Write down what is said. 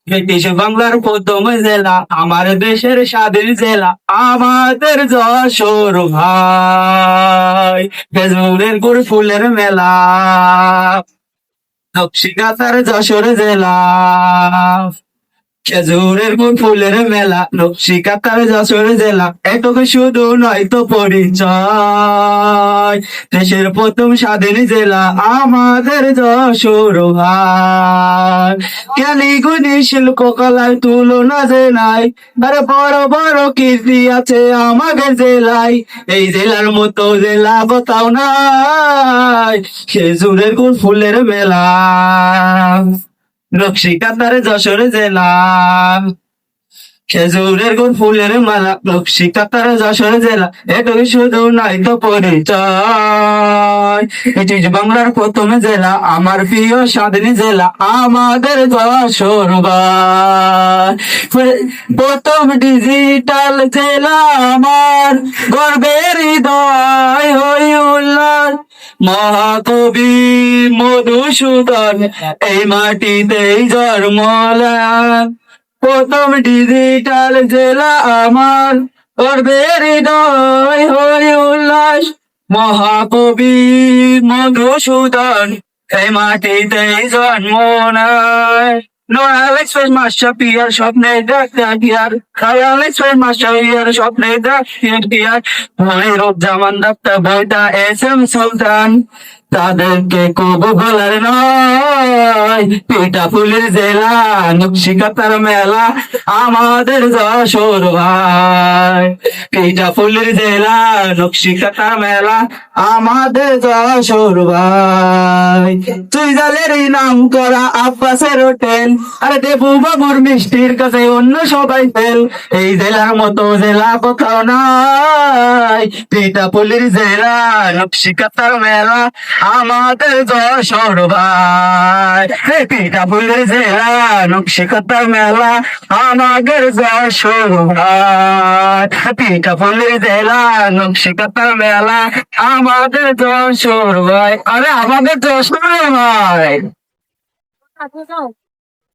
British বাংলার প্রথম জেলা, আমার দেশের স্বাধীন জেলা, আমাদের যশোর ভাই। খেজুরের গুড় ফুলের মেলা, নকশিকাঁথার যশোর জেলা। খেজুরের গুড় ফুলের মেলা, নকশিকাঁথার যশোর জেলা। এটুকু শুধু নয় তো পরিচয়, দেশের প্রথম স্বাধীন জেলা আমাদের যশোর ভাই। জ্ঞানী শিল্পকলায় তুলনা যে নাই, আরে বড় বড় কীর্তি আছে আমাদের জেলায়। এই জেলার মতো জেলা কোথাও নাই, খেজুরের গুড় ফুলের মেলা, নকশিকাঁথার যশোর জেলা। খেজুরের গুড় ফুলের মালা, নকশিকাঁথার যশোর জেলা। এটুকু শুধু নাই তো পরিচয়, এটি বাংলার প্রথম জেলা, আমার প্রিয় স্বাধীন জেলা আমাদের যশোর ভাই। প্রথম ডিজিটাল জেলা আমার, গর্বের হৃদয় হই উল্লাস। মহাকবি মধুসূদন এই মাটিতেই জন্মলাম। প্রথম ডিজিটাল জেলা আমার, গর্বের হৃদয় হই উল্লাস। মহাকবি মধুসূদন এই মাটিতেই জন্ম নেয়। নয়াল এক্সপ্রেস মাস্টার পিয়ার স্বপ্নে ডাক্তার পিয়ার, রয়্যাল এক্সপ্রেস মাস্টার পিয়ার স্বপ্নে ডাক্তার পিয়ার। মনিরুজ্জামান ডাক্তার বইটা এস এম সুলতান, তাদেরকে কবু ভোলার নয়। পিঠাপুলির জেলা, নকশিকাঁথার মেলা আমাদের যশোর ভাই। পিঠাপুলির জেলা, নকশিকাঁথার মেলা আমাদের যশোর ভাই। চুইঝালেরই নাম করা আব্বাসের হোটেল, আরে দেবু বাবুর মিষ্টির কাছে অন্য সবাই ফেল। এই জেলার মতো জেলা কোথাও নাই, পিঠাপুলির জেলা, নকশিকাঁথার মেলা আমাদের যশোর ভাই। পিঠাপুলির জেলা, নকশিকাঁথার মেলা আমাদের যশোর ভাই। পিঠাপুলির জেলা, নকশিকাঁথার মেলা আমাদের যশোর ভাই। আরে আমাদের যশোর ভাই।